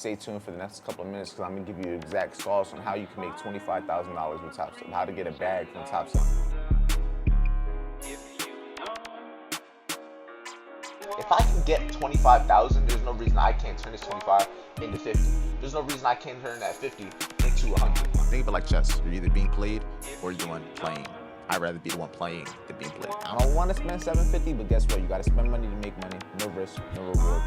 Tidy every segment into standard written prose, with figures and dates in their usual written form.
stay tuned for the next couple of minutes because I'm gonna give you exact sauce on how you can make $25,000 with topstep, how to get a bag from topstep. If I can get 25,000, there's no reason I can't turn this 25 into 50. There's no reason I can't turn that 50 into 100. Think of it like chess. You're either being played or you're the one playing. I'd rather be the one playing than being played. I don't want to spend $750, but guess what? You got to spend money to make money. No risk, no reward.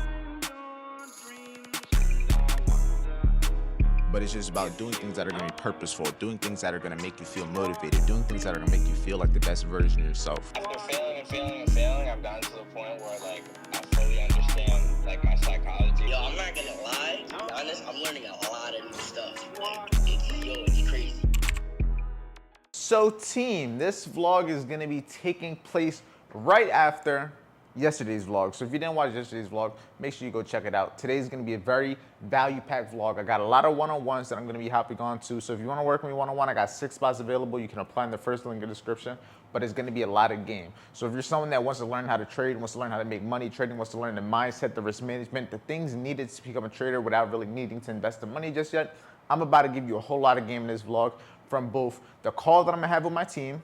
But it's just about doing things that are going to be purposeful, doing things that are going to make you feel motivated, doing things that are going to make you feel like the best version of yourself. After failing, I've gotten to the point where like I fully understand like my psychology. Yo, I'm not gonna lie. To be honest, I'm learning a lot of new stuff. Like, it's crazy. So team, this vlog is going to be taking place right after yesterday's vlog. So if you didn't watch yesterday's vlog, make sure you go check it out. Today's going to be a very value-packed vlog. I got a lot of one-on-ones that I'm going to be hopping on to. So if you want to work with me one-on-one, I got 6 spots available. You can apply in the first link in the description, but it's going to be a lot of game. So if you're someone that wants to learn how to trade, wants to learn how to make money trading, wants to learn the mindset, the risk management, the things needed to become a trader without really needing to invest the money just yet, I'm about to give you a whole lot of game in this vlog from both the call that I'm going to have with my team,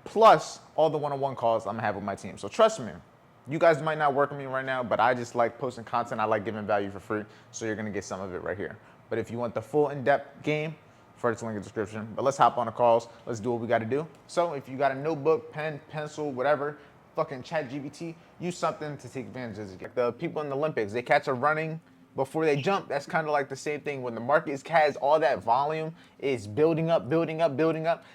plus all the one-on-one calls I'm going to have with my team. So trust me. You guys might not work with me right now, but I just like posting content. I like giving value for free, so you're gonna get some of it right here. But if you want the full in-depth game, first link in the description. But let's hop on the calls. Let's do what we gotta do. So if you got a notebook, pen, pencil, whatever, fucking ChatGPT, use something to take advantage of it. Like the people in the Olympics, they catch a running before they jump. That's kind of like the same thing. When the market has all that volume, it's building up,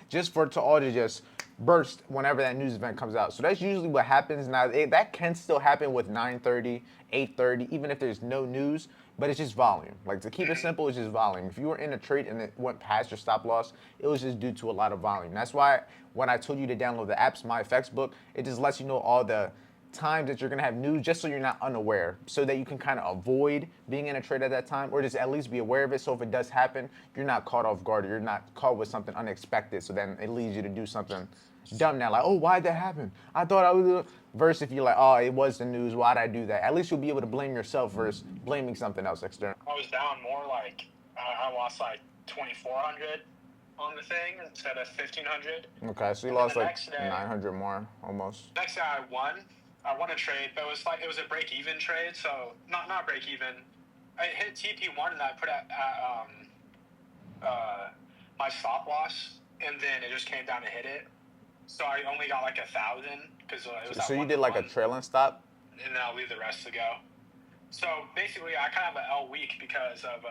just for it to all to just burst whenever that news event comes out. So that's usually what happens. Now, that can still happen with 9:30, 8:30, even if there's no news, but it's just volume. Like, to keep it simple, it's just volume. If you were in a trade and it went past your stop loss, it was just due to a lot of volume. That's why when I told you to download the apps, My Effects Book, it just lets you know all the times that you're gonna have news, just so you're not unaware, so that you can kind of avoid being in a trade at that time, or just at least be aware of it, so if it does happen, you're not caught off guard, or you're not caught with something unexpected, so then it leads you to do something dumb now, like, oh, why'd that happen? I thought I was, versus if you're like, oh, it was the news, why'd I do that? At least you'll be able to blame yourself versus blaming something else external. I was down more, like, I lost like 2,400 on the thing instead of 1,500. Okay, so you lost like 900 more, almost. Next day I won a trade, but it was a break-even trade, so not break-even. I hit TP1 and I put at my stop loss, and then it just came down to hit it. So I only got like 1,000 because it was. So you did like a trailing stop, and then I'll leave the rest to go. So basically, I kind of have an L week because of.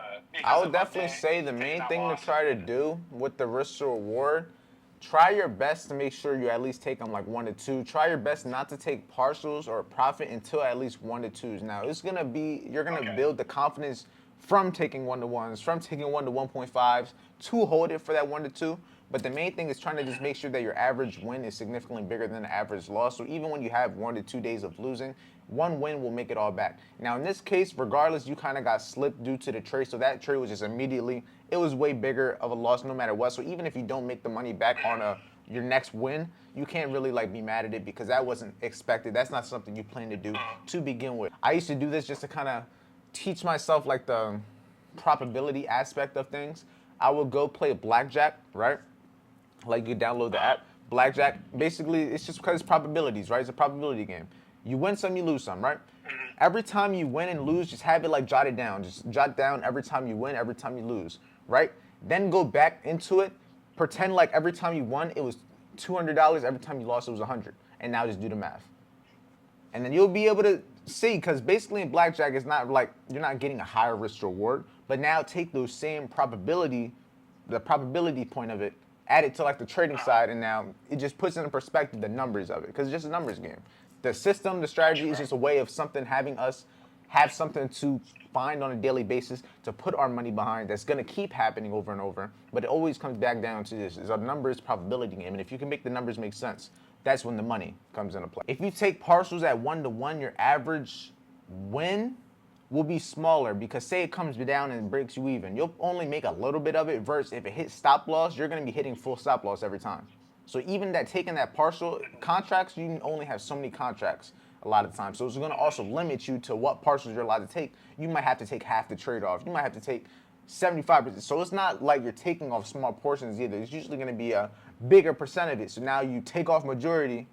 I would definitely say the main thing to try to do with the risk to reward, try your best to make sure you at least take them like 1 to 2. Try your best not to take partials or profit until at least 1 to 2s. Now it's gonna be, you're gonna build the confidence from taking 1 to 1s, from taking 1 to 1.5s to hold it for that 1 to 2. But the main thing is trying to just make sure that your average win is significantly bigger than the average loss. So even when you have 1 to 2 days of losing, 1 win will make it all back. Now in this case, regardless, you kind of got slipped due to the trade. So that trade was just immediately, it was way bigger of a loss no matter what. So even if you don't make the money back on your next win, you can't really like be mad at it because that wasn't expected. That's not something you plan to do to begin with. I used to do this just to kind of teach myself like the probability aspect of things. I would go play blackjack, right? Like you download the app, blackjack. Basically, it's just because it's probabilities, right? It's a probability game. You win some, you lose some, right? Every time you win and lose, just have it like jotted down. Just jot down every time you win, every time you lose, right? Then go back into it. Pretend like every time you won, it was $200. Every time you lost, it was 100. And now just do the math. And then you'll be able to see, because basically in blackjack, it's not like you're not getting a higher risk reward. But now take those same probability, the probability point of it, add it to like the trading side, and now it just puts into perspective the numbers of it, because it's just a numbers game. The system, the strategy is just a way of something having us have something to find on a daily basis to put our money behind that's going to keep happening over and over. But it always comes back down to this. It's a numbers probability game, and if you can make the numbers make sense, that's when the money comes into play. If you take partials at 1 to 1, your average win will be smaller, because say it comes down and breaks you even, you'll only make a little bit of it, versus if it hits stop loss, you're going to be hitting full stop loss every time. So even that taking that partial contracts, you can only have so many contracts a lot of the time. So it's going to also limit you to what parcels you're allowed to take. You might have to take half the trade off. You might have to take 75%. So it's not like you're taking off small portions either. It's usually going to be a bigger percent of it. So now you take off majority,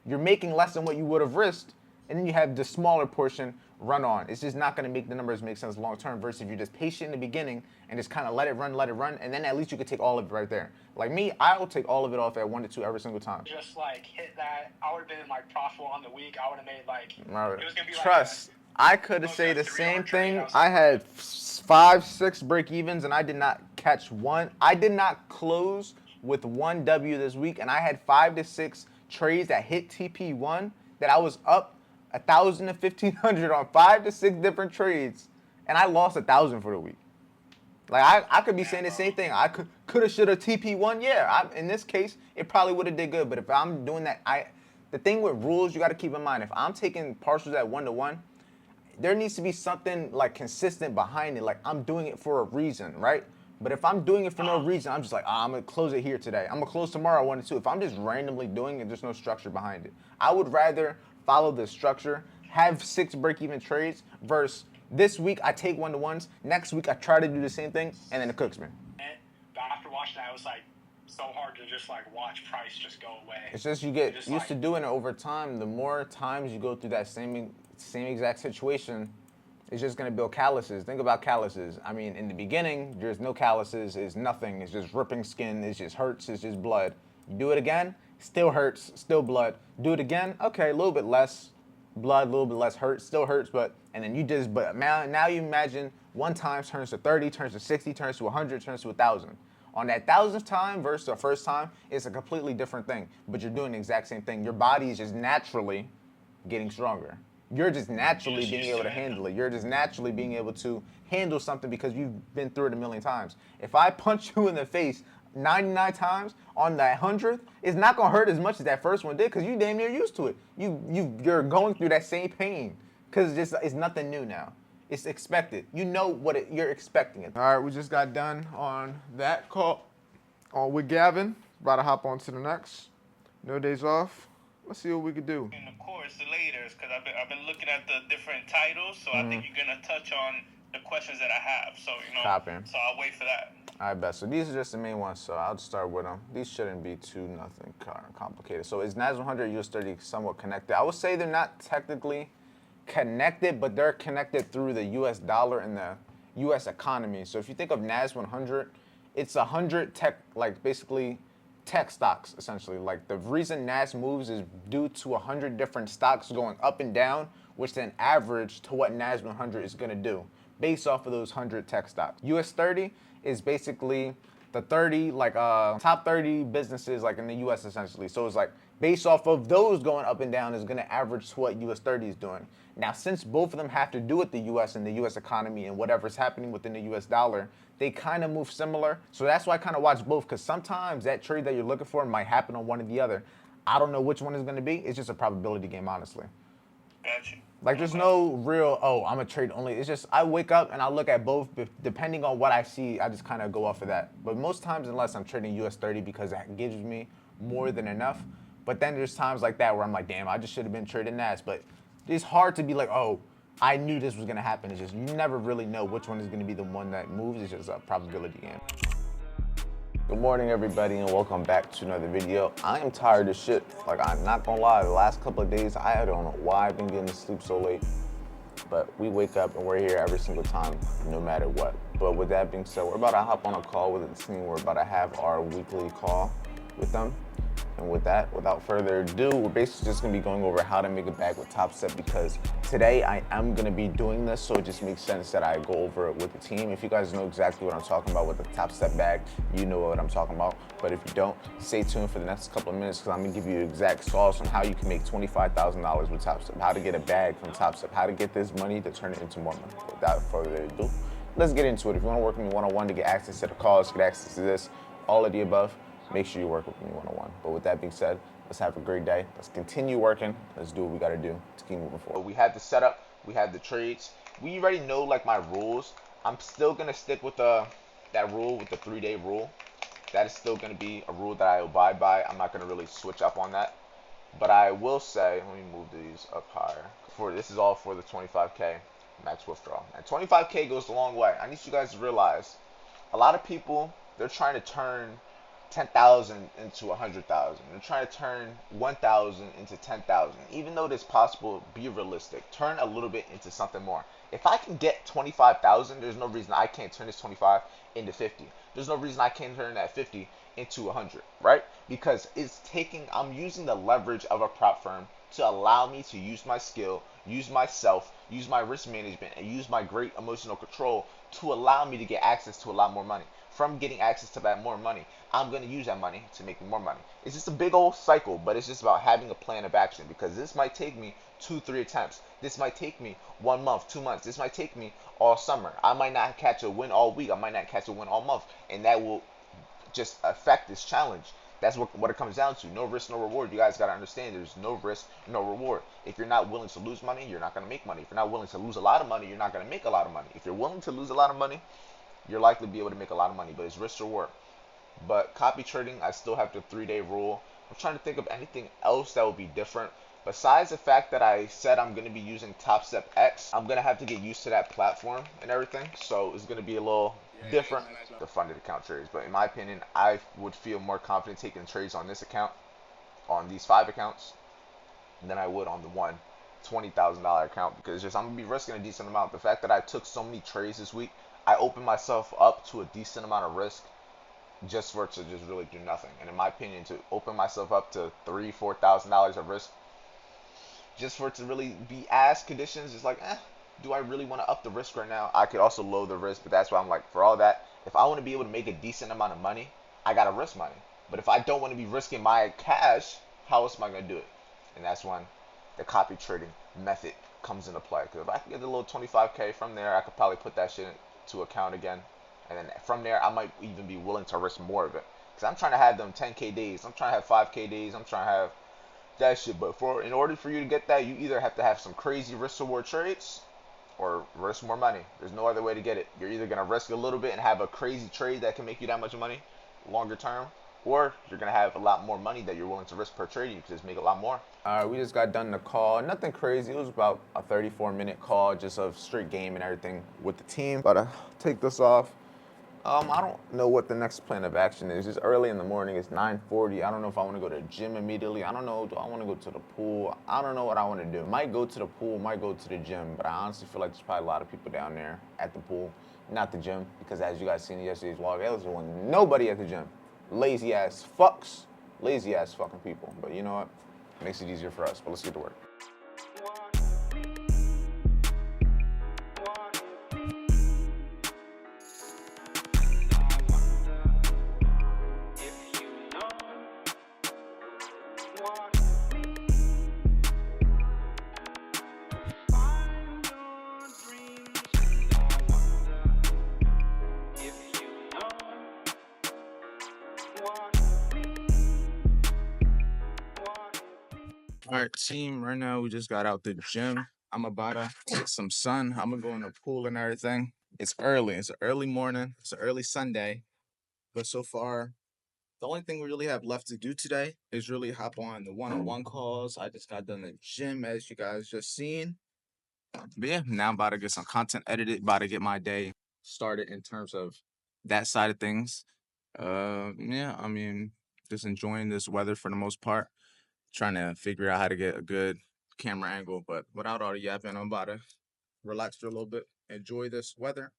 you're making less than what you would have risked, and then you have the smaller portion run on. It's just not going to make the numbers make sense long term versus if you're just patient in the beginning and just kind of let it run, and then at least you could take all of it right there. Like me, I will take all of it off at 1 to 2 every single time. Just like hit that, I would have been like profitable on the week. I would have made like, Right. it was going to be Trust. I could have close said to the 300 same trade. thing. I was I like, had 5, 6 break evens, and I did not catch one. I did not close with 1 W this week, and I had 5 to 6 trades that hit TP1 that I was up 1,000 to 1,500 on 5 to 6 different trades, and I lost 1,000 for the week. Like I could be saying the same thing. I coulda, shoulda TP1. Yeah, in this case, it probably would have did good. But if I'm doing that, the thing with rules, you got to keep in mind. If I'm taking partials at 1 to 1, there needs to be something like consistent behind it. Like I'm doing it for a reason, right? But if I'm doing it for no reason, I'm just like, I'm gonna close it here today. I'm gonna close tomorrow 1 to 2. If I'm just randomly doing it, there's no structure behind it. I would rather follow the structure, have 6 break-even trades versus this week I take 1 to 1s. Next week I try to do the same thing, and then it cooks me. But after watching that, it was like so hard to just like watch price just go away. It's just you get used to doing it over time. The more times you go through that same exact situation, it's just gonna build calluses. Think about calluses. I mean, in the beginning, there's no calluses, it's nothing. It's just ripping skin, it just hurts, it's just blood. You do it again, still hurts, still blood. Do it again, okay, a little bit less blood, a little bit less hurt, still hurts, but now you imagine 1 time turns to 30, turns to 60, turns to 100, turns to 1,000. On that 1,000th time versus the first time, it's a completely different thing, but you're doing the exact same thing. Your body is just naturally getting stronger. You're just naturally being able to handle it. You're just naturally being able to handle something because you've been through it a million times. If I punch you in the face 99 times on that 100th, it's not gonna hurt as much as that first one did because you damn near used to it. You're going through that same pain because it's nothing new now. It's expected. You know what you're expecting it. All right, we just got done on that call with Gavin. About to hop on to the next. No days off. Let's see what we could do. In the course, the laters, because I've been looking at the different titles, so I think you're gonna touch on the questions that I have. So Copying. so I'll wait for that. All right, bet. So these are just the main ones, so I'll start with them. These shouldn't be nothing complicated. So is NAS 100 US 30 somewhat connected? I would say they're not technically connected, but they're connected through the US dollar and the US economy. So if you think of NAS 100, it's 100 tech, like basically tech stocks, essentially. Like the reason NAS moves is due to 100 different stocks going up and down, which then average to what NAS 100 is gonna do based off of those 100 tech stocks. US 30 is basically the 30, like top 30 businesses like in the US essentially. So it's like based off of those going up and down is gonna average to what US 30 is doing. Now, since both of them have to do with the US and the US economy and whatever's happening within the US dollar, they kind of move similar. So that's why I kind of watch both, because sometimes that trade that you're looking for might happen on one or the other. I don't know which one is gonna be. It's just a probability game, honestly. Gotcha. Like there's no real, I'm a trade only. It's just I wake up and I look at both, but depending on what I see, I just kind of go off of that. But most times, unless I'm trading US 30 because that gives me more than enough. But then there's times like that where I'm like, damn, I just should have been trading NAS. But it's hard to be like, I knew this was gonna happen. It's just you never really know which one is gonna be the one that moves. It's just a probability game. Good morning, everybody, and welcome back to another video. I am tired as shit. Like, I'm not gonna lie, the last couple of days, I don't know why I've been getting to sleep so late. But we wake up and we're here every single time, no matter what. But with that being said, we're about to hop on a call with the team. We're about to have our weekly call with them. And with that, without further ado, we're basically just gonna be going over how to make a bag with topstep, because today I am gonna be doing this, so it just makes sense that I go over it with the team. If you guys know exactly what I'm talking about with the topstep bag, you know what I'm talking about. But if you don't, stay tuned for the next couple of minutes, because I'm gonna give you exact sauce on how you can make $25,000 with topstep, how to get a bag from topstep, how to get this money to turn it into more money. Without further ado, let's get into it. If you wanna work with me one-on-one to get access to the calls, get access to this, all of the above, make sure you work with me one-on-one. But with that being said, let's have a great day. Let's continue working. Let's do what we gotta do to keep moving forward. We have the setup, we have the trades. We already know like my rules. I'm still gonna stick with that rule, with the 3-day rule. That is still gonna be a rule that I abide by. I'm not gonna really switch up on that. But I will say, let me move these up higher. This is all for the 25K max withdrawal. And 25K goes a long way. I need you guys to realize a lot of people, they're trying to turn 10,000 into 100,000. They're trying to turn 1,000 into 10,000. Even though it is possible, be realistic. Turn a little bit into something more. If I can get 25,000, there's no reason I can't turn this 25 into 50. There's no reason I can't turn that 50 into 100, right? Because I'm using the leverage of a prop firm to allow me to use my skill, use myself, use my risk management, and use my great emotional control to allow me to get access to a lot more money. From getting access to that more money, I'm going to use that money to make more money. It's just a big old cycle, but it's just about having a plan of action, because this might take me 2-3 attempts. This might take me 1 month, 2 months. This might take me all summer. I might not catch a win all week. I might not catch a win all month. And that will just affect this challenge. That's what it comes down to. No risk, no reward. You guys got to understand there's no risk, no reward. If you're not willing to lose money, you're not going to make money. If you're not willing to lose a lot of money, you're not going to make a lot of money. If you're willing to lose a lot of money, you're likely to be able to make a lot of money. But it's risk reward. But copy trading, I still have the 3-day rule. I'm trying to think of anything else that would be different. Besides the fact that I said I'm going to be using topstep X, I'm going to have to get used to that platform and everything. So it's going to be a little different, the funded account trades. But in my opinion, I would feel more confident taking trades on this account, on these 5 accounts, than I would on the one $20,000 account, because just I'm gonna be risking a decent amount. The fact that I took so many trades this week, I opened myself up to a decent amount of risk just for it to just really do nothing. And in my opinion, to open myself up to $3,000-$4,000 of risk just for it to really be as conditions, it's like, do I really want to up the risk right now? I could also lower the risk, but that's why I'm like, for all that, if I want to be able to make a decent amount of money, I gotta risk money. But if I don't want to be risking my cash, how else am I gonna do it? And that's when the copy trading method comes into play. Because if I can get a little 25K from there, I could probably put that shit into account again, and then from there, I might even be willing to risk more of it. Because I'm trying to have them 10K days. I'm trying to have 5K days. I'm trying to have that shit. But in order for you to get that, you either have to have some crazy risk reward trades or risk more money. There's no other way to get it. You're either gonna risk a little bit and have a crazy trade that can make you that much money longer term, or you're gonna have a lot more money that you're willing to risk per trade. You can just make a lot more. All right, we just got done the call. Nothing crazy. It was about a 34-minute call, just of straight game and everything with the team. But take this off. I don't know what the next plan of action is. It's early in the morning. It's 9:40. I don't know if I want to go to the gym immediately. I don't know. Do I want to go to the pool? I don't know what I want to do. Might go to the pool. Might go to the gym. But I honestly feel like there's probably a lot of people down there at the pool, not the gym, because as you guys seen in yesterday's vlog, there was nobody at the gym. Lazy ass fucks. Lazy ass fucking people. But you know what? Makes it easier for us. But let's get to work. All right, team, right now we just got out the gym. I'm about to get some sun. I'm gonna go in the pool and everything. It's early. It's an early morning. It's an early Sunday. But so far, the only thing we really have left to do today is really hop on the one-on-one calls. I just got done the gym, as you guys just seen. But yeah, now I'm about to get some content edited, about to get my day started in terms of that side of things. Yeah, I mean, just enjoying this weather for the most part. Trying to figure out how to get a good camera angle, but without all the yapping, I'm about to relax for a little bit, enjoy this weather,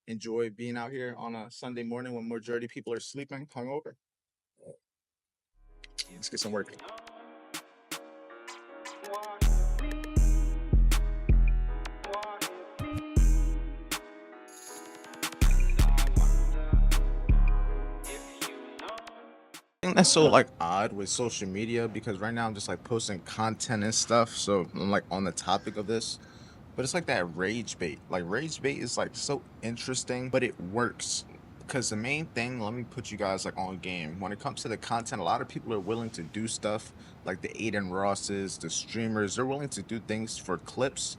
enjoy being out here on a Sunday morning when majority of people are sleeping, hungover. Let's get some work. I think that's so like odd with social media, because right now I'm just like posting content and stuff, so I'm like on the topic of this, but it's like that rage bait. Like rage bait is like so interesting, but it works because the main thing, let me put you guys like on game. When it comes to the content, a lot of people are willing to do stuff like the Aiden Rosses, the streamers. They're willing to do things for clips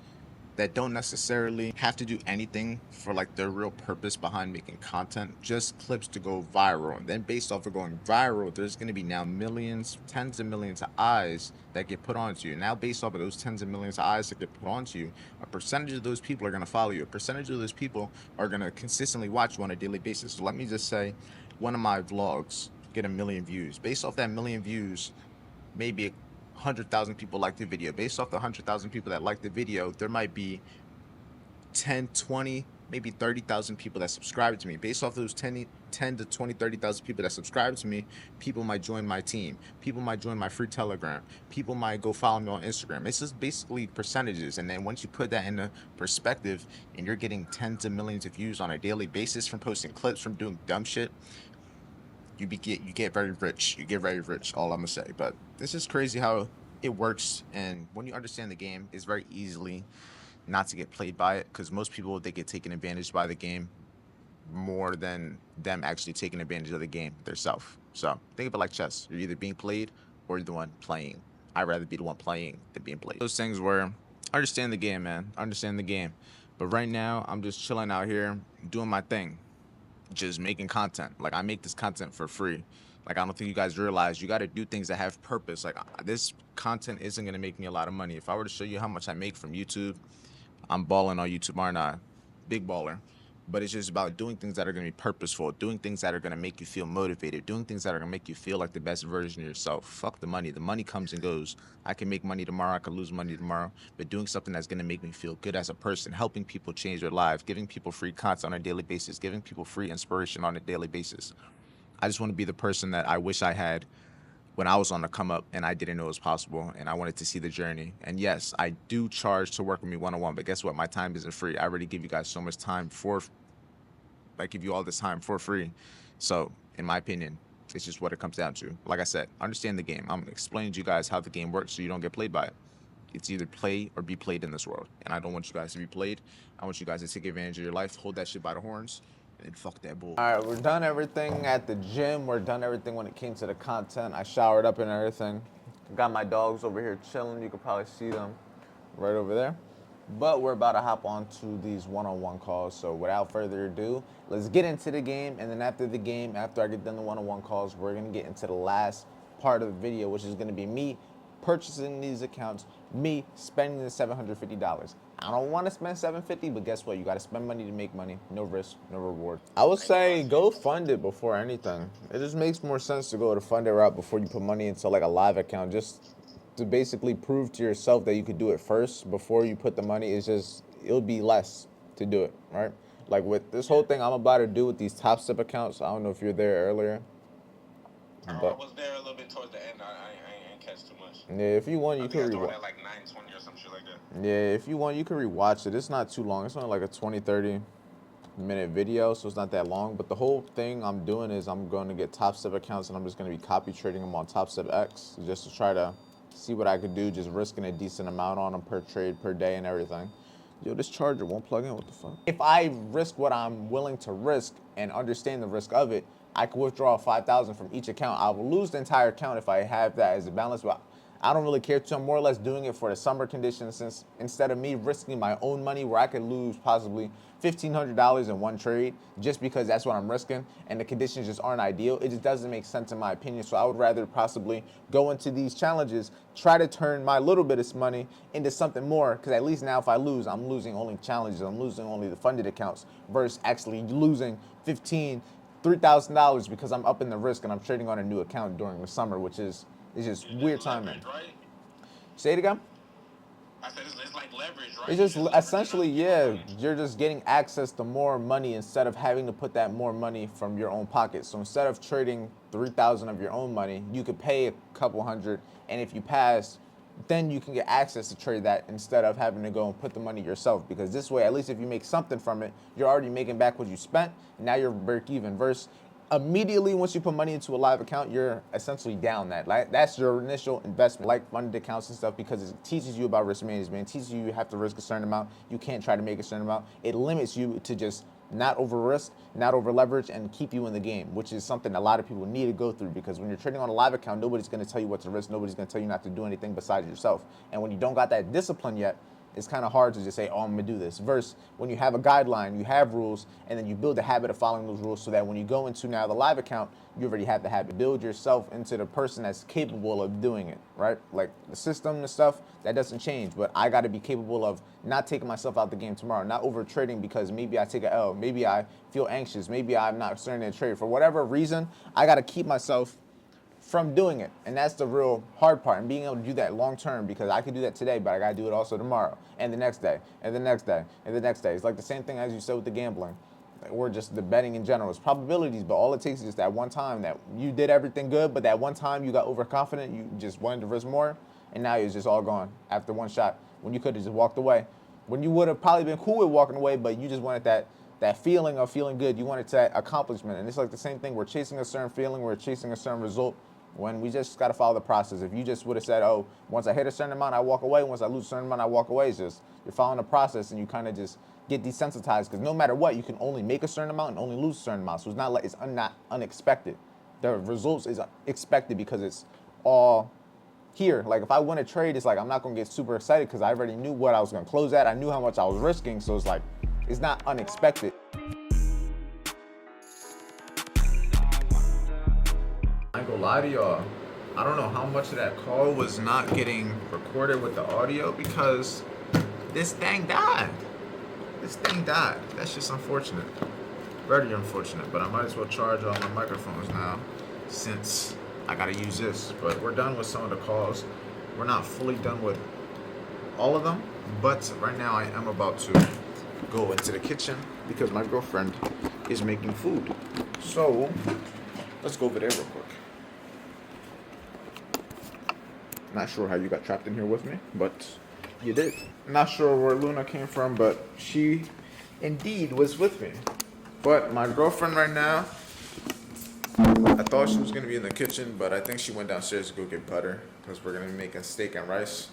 that don't necessarily have to do anything for like their real purpose behind making content, just clips to go viral. And then based off of going viral, there's going to be now millions, tens of millions of eyes that get put onto you. Now based off of those tens of millions of eyes that get put onto you, a percentage of those people are going to follow you. A percentage of those people are going to consistently watch you on a daily basis. So let me just say, one of my vlogs get 1 million views. Based off that 1 million views, maybe 100,000 people like the video. Based off the 100,000 people that like the video, there might be 10, 20, maybe 30,000 people that subscribe to me. Based off those 10 to 20, 30,000 people that subscribe to me, people might join my team. People might join my free Telegram. People might go follow me on Instagram. It's just basically percentages. And then once you put that into perspective and you're getting tens of millions of views on a daily basis from posting clips, from doing dumb shit, you get very rich. You get very rich, all I'm gonna say. But this is crazy how it works, and when you understand the game, it's very easily not to get played by it, because most people, they get taken advantage by the game more than them actually taking advantage of the game themselves. So think of it like chess. You're either being played or you're the one playing. I'd rather be the one playing than being played. Those things where understand the game, man. Understand the game. But right now, I'm just chilling out here doing my thing, just making content. Like, I make this content for free. Like, I don't think you guys realize you got to do things that have purpose. Like, this content isn't going to make me a lot of money. If I were to show you how much I make from YouTube, I'm balling on YouTube, aren't I? Big baller. But it's just about doing things that are going to be purposeful, doing things that are going to make you feel motivated, doing things that are going to make you feel like the best version of yourself. Fuck the money. The money comes and goes. I can make money tomorrow. I could lose money tomorrow. But doing something that's going to make me feel good as a person, helping people change their lives, giving people free content on a daily basis, giving people free inspiration on a daily basis. I just want to be the person that I wish I had when I was on the come up and I didn't know it was possible, and I wanted to see the journey. And yes, I do charge to work with me one-on-one, but guess what? My time isn't free. I already give you guys so much time I give you all this time for free. So in my opinion, it's just what it comes down to. Like I said, understand the game. I'm explaining to you guys how the game works so you don't get played by it. It's either play or be played in this world. And I don't want you guys to be played. I want you guys to take advantage of your life, hold that shit by the horns, and fuck that bull. All right, we're done everything at the gym. We're done everything when it came to the content. I showered up and everything. Got my dogs over here chilling. You could probably see them right over there. But we're about to hop on to these one-on-one calls. So without further ado, let's get into the game. And then after the game, after I get done the one-on-one calls, we're going to get into the last part of the video, which is going to be me purchasing these accounts, me spending the $750. I don't want to spend $750, but guess what? You got to spend money to make money. No risk, no reward. I would say go fund it before anything. It just makes more sense to go to fund it route before you put money into like a live account. Just to basically prove to yourself that you could do it first before you put the money. It's just, it'll be less to do it, right? Like with this whole thing I'm about to do with these topstep accounts. I don't know if you're there earlier. I was there a little bit towards the end. I ain't catch too much. Yeah, if you want, you could rewatch. At like 9:20 or some shit like that. Yeah, if you want, you can rewatch it. It's not too long. It's only like a 20, 30-minute video, so it's not that long. But the whole thing I'm doing is I'm going to get topstep accounts, and I'm just going to be copy trading them on topstep X just to try to see what I could do, just risking a decent amount on them per trade, per day, and everything. Yo, this charger won't plug in. What the fuck? If I risk what I'm willing to risk and understand the risk of it, I could withdraw 5,000 from each account. I will lose the entire account if I have that as a balance, but I don't really care too. I'm more or less doing it for the summer conditions, since instead of me risking my own money where I could lose possibly $1,500 in one trade just because that's what I'm risking and the conditions just aren't ideal, it just doesn't make sense in my opinion. So I would rather possibly go into these challenges, try to turn my little bit of money into something more, because at least now if I lose, I'm losing only challenges, I'm losing only the funded accounts versus actually losing $3,000 because I'm upping the risk and I'm trading on a new account during the summer, which is just weird timing. Right? Say it again? I said it's like leverage, right? It's just essentially, yeah, you're just getting access to more money instead of having to put that more money from your own pocket. So instead of trading 3,000 of your own money, you could pay a couple hundred, and if you pass, then you can get access to trade that instead of having to go and put the money yourself. Because this way, at least if you make something from it, you're already making back what you spent, and now you're break even. Versus immediately once you put money into a live account, you're essentially down that. Like, that's your initial investment, like funded accounts and stuff, because it teaches you about risk management. It teaches you have to risk a certain amount. You can't try to make a certain amount. It limits you to just not over risk, not over leverage, and keep you in the game, which is something a lot of people need to go through, because when you're trading on a live account, nobody's going to tell you what to risk. Nobody's going to tell you not to do anything besides yourself. And when you don't got that discipline yet, it's kind of hard to just say, oh, I'm gonna do this. Versus when you have a guideline, you have rules, and then you build a habit of following those rules so that when you go into now the live account, you already have the habit. Build yourself into the person that's capable of doing it, right? Like the system and stuff, that doesn't change, but I gotta be capable of not taking myself out the game tomorrow, not over trading because maybe I take a L, maybe I feel anxious, maybe I'm not starting to trade. For whatever reason, I gotta keep myself from doing it. And that's the real hard part, and being able to do that long term, because I can do that today, but I gotta do it also tomorrow, and the next day, and the next day, and the next day. It's like the same thing as you said with the gambling, or just the betting in general. It's probabilities, but all it takes is just that one time that you did everything good, but that one time you got overconfident, you just wanted to risk more, and now it's just all gone after one shot, when you could have just walked away. When you would have probably been cool with walking away, but you just wanted that feeling of feeling good. You wanted that accomplishment. And it's like the same thing. We're chasing a certain feeling. We're chasing a certain result. When we just got to follow the process. If you just would have said, oh, once I hit a certain amount, I walk away. Once I lose a certain amount, I walk away. It's just, you're following the process and you kind of just get desensitized, because no matter what, you can only make a certain amount and only lose a certain amount. So it's not like it's not unexpected. The results is expected because it's all here. Like if I win a trade, it's like I'm not going to get super excited because I already knew what I was going to close at. I knew how much I was risking. So it's like, it's not unexpected. I ain't gonna lie to y'all, I don't know how much of that call was not getting recorded with the audio because this thing died. This thing died. That's just unfortunate. Very unfortunate, but I might as well charge all my microphones now since I gotta use this. But we're done with some of the calls. We're not fully done with all of them, but right now I am about to go into the kitchen because my girlfriend is making food. So let's go over there real quick. Not sure how you got trapped in here with me, but you did. Not sure where Luna came from, but she indeed was with me. But my girlfriend right now, I thought she was gonna be in the kitchen, but I think she went downstairs to go get butter because we're gonna be making steak and rice.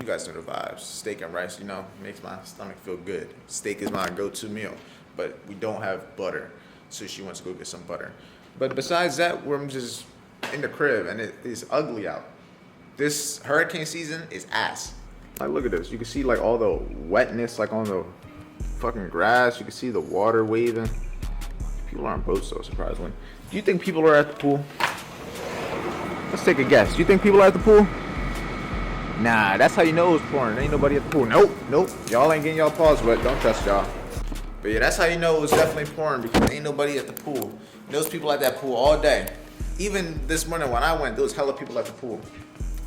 You guys know the vibes. Steak and rice, you know, makes my stomach feel good. Steak is my go-to meal, but we don't have butter, so she wants to go get some butter. But besides that, we're just in the crib, and it is ugly out. This hurricane season is ass. Like, look at this. You can see like all the wetness like on the fucking grass. You can see the water waving. People are on boats though, surprisingly. Do you think people are at the pool? Let's take a guess. Do you think people are at the pool? Nah, that's how you know it's pouring. There ain't nobody at the pool. Nope. Y'all ain't getting y'all paws wet. Don't trust y'all. But yeah, that's how you know it was definitely pouring, because ain't nobody at the pool. Those people at that pool all day. Even this morning when I went, there was hella people at the pool.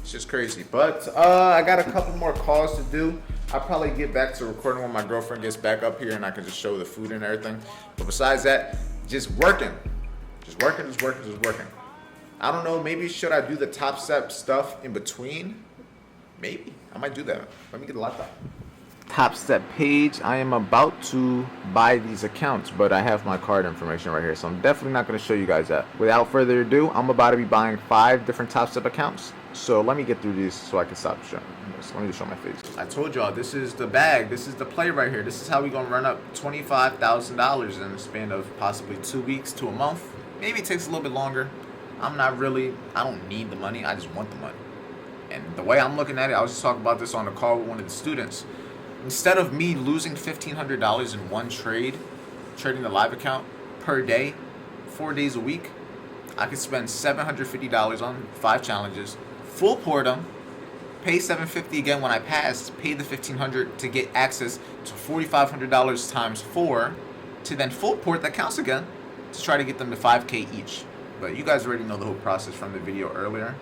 It's just crazy. But I got a couple more calls to do. I'll probably get back to recording when my girlfriend gets back up here and I can just show the food and everything. But besides that, just working. Just working. I don't know, maybe should I do the top step stuff in between? Maybe. I might do that. Let me get a laptop. Top step page. I am about to buy these accounts, but I have my card information right here, so I'm definitely not going to show you guys that. Without further ado, I'm about to be buying 5 different top step accounts. So let me get through these so I can stop showing. So let me just show my face. I told y'all, this is the bag. This is the play right here. This is how we gonna run up $25,000 in the span of possibly 2 weeks to a month. Maybe it takes a little bit longer. I don't need the money. I just want the money. And the way I'm looking at it, I was just talking about this on a call with one of the students. Instead of me losing $1,500 in one trade, trading the live account per day, 4 days a week, I could spend $750 on 5 challenges, full pour them, pay $750 again when I pass, pay the $1,500 to get access to $4,500 times 4, to then full port that counts again to try to get them to 5K each. But you guys already know the whole process from the video earlier.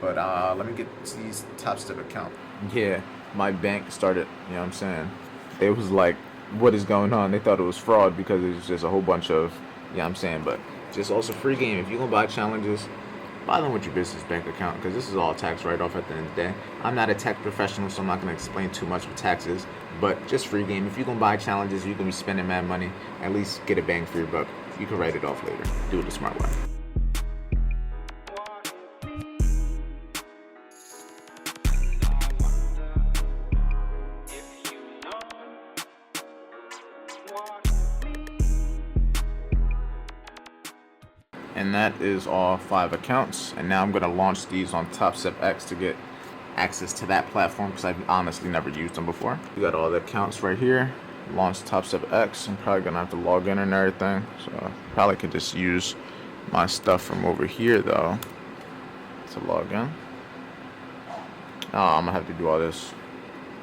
But let me get to these top step account. Yeah, my bank started, you know what I'm saying? It was like, what is going on? They thought it was fraud because it was just a whole bunch of, you know what I'm saying? But just also free game. If you're going to buy challenges, buy them with your business bank account, because this is all tax write-off at the end of the day. I'm not a tax professional, so I'm not going to explain too much with taxes, but just free game. If you're going to buy challenges, you're going to be spending mad money, at least get a bang for your buck. You can write it off later. Do it the smart way. And that is all 5 accounts. And now I'm going to launch these on Top Step X to get access to that platform because I've honestly never used them before. You got all the accounts right here. Launch topstep X. I'm probably gonna have to log in and everything, so I probably could just use my stuff from over here though to log in. Oh, I'm gonna have to do all this.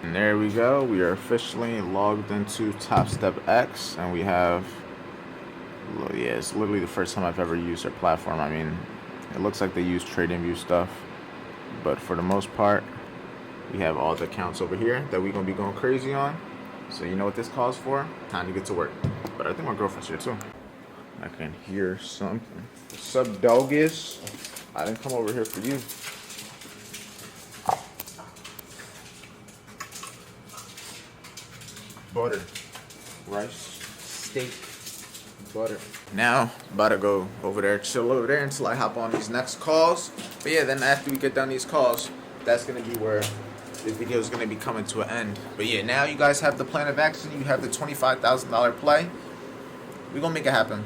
And there we go. We are officially logged into topstep X, and we have, yeah, it's literally the first time I've ever used their platform. I mean, it looks like they use TradingView stuff, but for the most part, we have all the accounts over here that we're gonna be going crazy on. So you know what this calls for? Time to get to work. But I think my girlfriend's here too. I can hear something. What's up, doggies? I didn't come over here for you. Butter, rice, steak, butter. Now, about to go over there, chill over there until I hop on these next calls. But yeah, then after we get done these calls, that's gonna be where this video is gonna be coming to an end. But yeah, now you guys have the plan of action. You have the $25,000 play. We're gonna make it happen.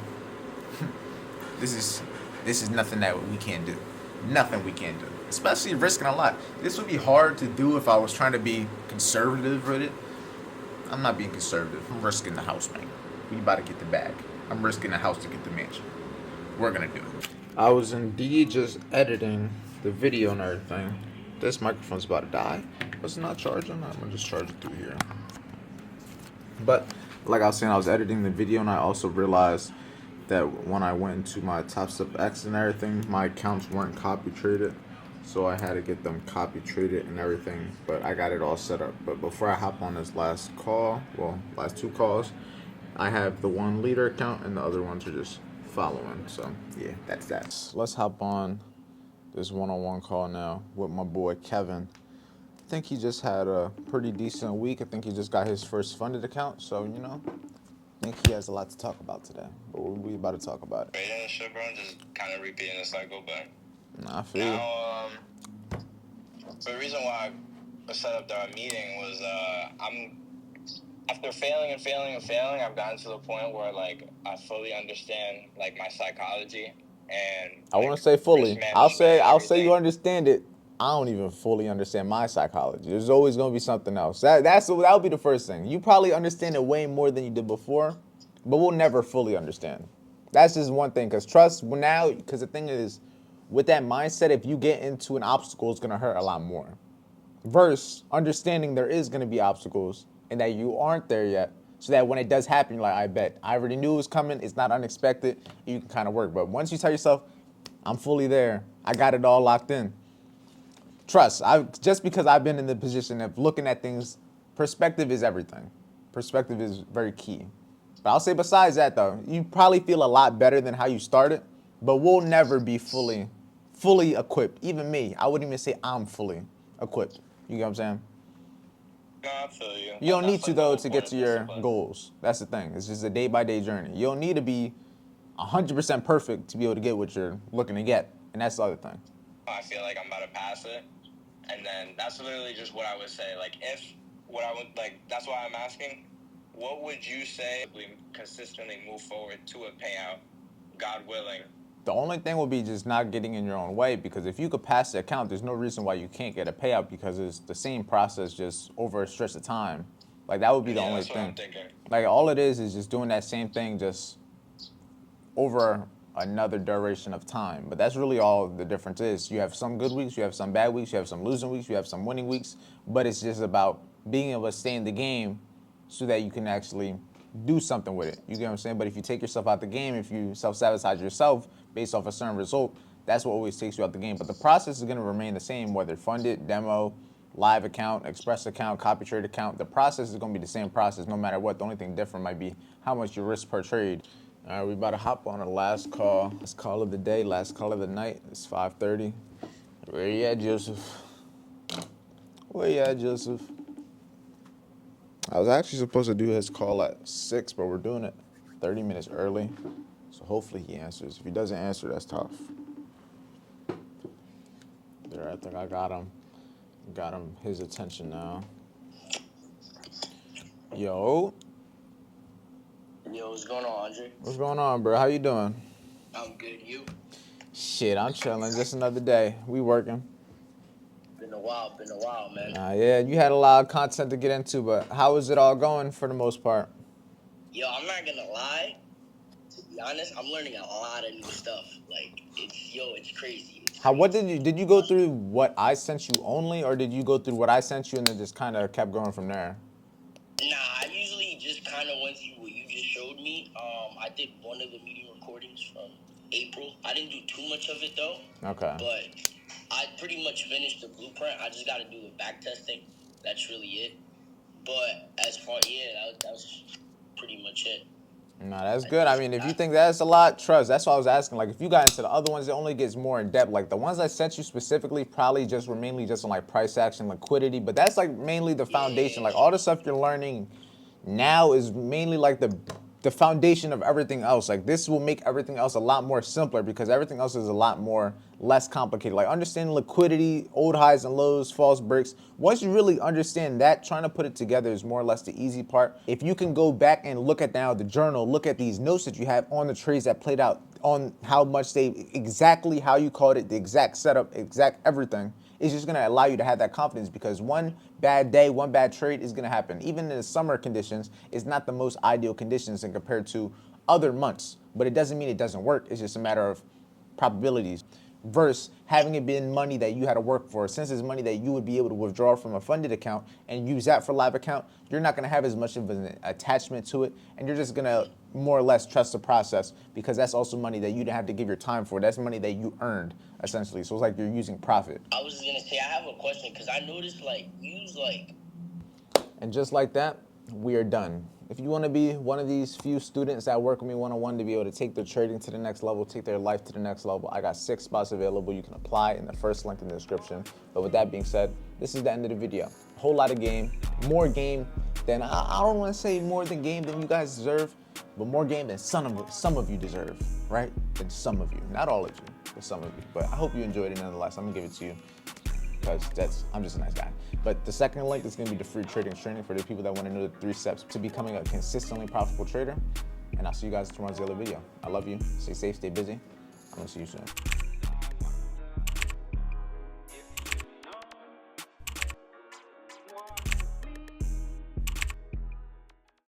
This is nothing that we can't do. Nothing we can't do. Especially risking a lot. This would be hard to do if I was trying to be conservative with it. I'm not being conservative. I'm risking the house, man. We about to get the bag. I'm risking the house to get the mansion. We're gonna do it. I was indeed just editing the video and everything. This microphone's about to die. Was it not charging? I'm gonna just charge it through here. But like I was saying, I was editing the video and I also realized that when I went into my topstep X and everything, my accounts weren't copy traded. So I had to get them copy traded and everything, but I got it all set up. But before I hop on this last call, well, last two calls, I have the one leader account and the other ones are just following. So yeah, that's that. Let's hop on this one-on-one call now with my boy Kevin. I think he just had a pretty decent week. I think he just got his first funded account. So, you know, I think he has a lot to talk about today. But we about to talk about it. Trading and shit, bro, just kind of repeating the cycle, but Nah, I feel you. now, the reason why I set up our meeting was after failing, I've gotten to the point where like I fully understand like my psychology and I want to say fully. I'll say you understand it. I don't even fully understand my psychology. There's always gonna be something else. That'll be the first thing. You probably understand it way more than you did before, but we'll never fully understand. That's just one thing. Cause trust now, because the thing is, with that mindset, if you get into an obstacle, it's gonna hurt a lot more. Versus understanding there is gonna be obstacles and that you aren't there yet, so that when it does happen, you're like, I bet I already knew it was coming. It's not unexpected. You can kind of work. But once you tell yourself, I'm fully there, I got it all locked in. Trust. Just because I've been in the position of looking at things, perspective is everything. Perspective is very key. But I'll say besides that though, you probably feel a lot better than how you started, but we'll never be fully equipped. Even me, I wouldn't even say I'm fully equipped. You get what I'm saying? No, I feel you. You don't That's need to like though the whole to point get of to your discipline. goals. That's the thing. It's just a day-by-day journey. You don't need to be 100% perfect to be able to get what you're looking to get. And that's the other thing. I feel like I'm about to pass it, and then that's literally just what I would say. Like that's why I'm asking. What would you say if we consistently move forward to a payout, God willing? The only thing will be just not getting in your own way, because if you could pass the account, there's no reason why you can't get a payout, because it's the same process just over a stretch of time. Like that would be the only that's what thing. I'm thinking. Like all it is just doing that same thing just over another duration of time. But that's really all the difference is. You have some good weeks, you have some bad weeks, you have some losing weeks, you have some winning weeks, but it's just about being able to stay in the game so that you can actually do something with it. You get what I'm saying? But if you take yourself out the game, if you self-sabotage yourself based off a certain result, that's what always takes you out the game. But the process is going to remain the same, whether funded, demo, live account, express account, copy trade account. The process is going to be the same process no matter what. The only thing different might be how much you risk per trade. All right, we about to hop on the last call. Last call of the day, last call of the night. It's 5:30. Where you at, Joseph? Where you at, Joseph? I was actually supposed to do his call at 6, but we're doing it 30 minutes early. So hopefully he answers. If he doesn't answer, that's tough. There, I think I got him. Got him his attention now. Yo. Yo, what's going on, Andre? What's going on, bro? How you doing? I'm good. You? Shit, I'm chilling. Just another day. We working. Been Been a while, man. Yeah, you had a lot of content to get into, but how is it all going for the most part? Yo, I'm not gonna lie. To be honest, I'm learning a lot of new stuff. Like, it's crazy. It's What crazy. did you go through what I sent you only, or did you go through what I sent you and then just kind of kept going from there? Nah, I usually just kind of went through what you just showed me. I did one of the meeting recordings from April. I didn't do too much of it though. Okay. But I pretty much finished the blueprint. I just got to do the back testing. That's really it. But as far, that was pretty much it. No, that's good. I mean, if you think that's a lot, trust. That's why I was asking. Like, if you got into the other ones, it only gets more in depth. Like, the ones I sent you specifically probably just were mainly just on, like, price action, liquidity. But that's, like, mainly the foundation. Like, all the stuff you're learning now is mainly, like, the foundation of everything else. Like, this will make everything else a lot more simpler because everything else is a lot more less complicated. Like, understanding liquidity, old highs and lows, false breaks. Once you really understand that, trying to put it together is more or less the easy part. If you can go back and look at now the journal, look at these notes that you have on the trades that played out, on how much they, exactly how you called it, the exact setup, exact everything, it's just gonna allow you to have that confidence because one bad day, one bad trade is gonna happen. Even in the summer conditions, it's not the most ideal conditions and compared to other months, but it doesn't mean it doesn't work. It's just a matter of probabilities versus having it been money that you had to work for. Since it's money that you would be able to withdraw from a funded account and use that for live account, you're not gonna have as much of an attachment to it and you're just gonna more or less trust the process because that's also money that you didn't have to give your time for. That's money that you earned essentially. So it's like you're using profit. I was just gonna say I have a question because I noticed like use like. And just like that, we are done. If you want to be one of these few students that work with me one-on-one to be able to take their trading to the next level, take their life to the next level, I got 6 spots available. You can apply in the first link in the description. But with that being said, this is the end of the video. A whole lot of game, more game than, I don't want to say more than game than you guys deserve, but more game than some of you deserve, right? Than some of you, not all of you, but some of you. But I hope you enjoyed it nonetheless. I'm gonna give it to you because I'm just a nice guy. But the second link is gonna be the free trading training for the people that want to know the 3 steps to becoming a consistently profitable trader. And I'll see you guys in tomorrow's daily video. I love you. Stay safe, stay busy. I'm gonna see you soon.